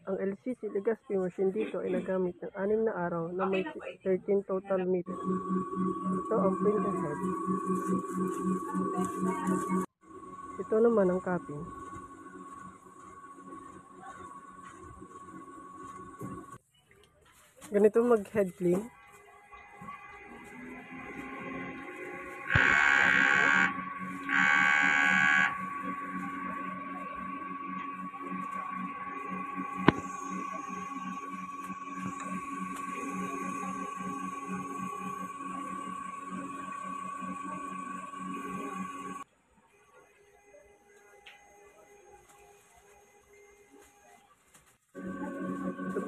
Ang LCC Legazpi machine dito ay nagamit ng 6 na araw na may 13 total meters. Ito ang printer head. Ito naman ang copying. Ganito mag-head clean.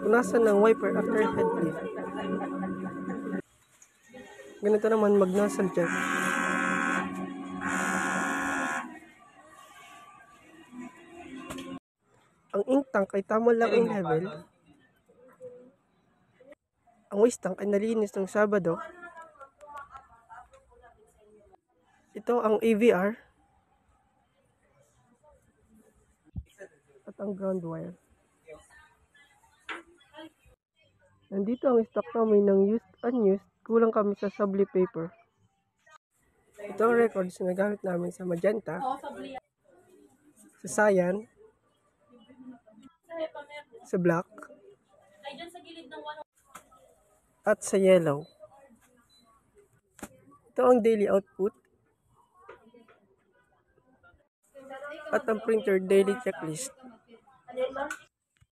Punasan ng wiper after head clean. Ganito naman mag-nozzle check. Ang ink tank ay tama lang ang level. Ang waste tank ay nalinis ng Sabado. Ito ang AVR. At ang ground wire. Nandito ang stock namin ng used unused. Kulang kami sa subli paper. Ito ang records na nagamit namin sa Magenta, sa Cyan, sa Black, at sa Yellow. Ito ang daily output at ang printer daily checklist.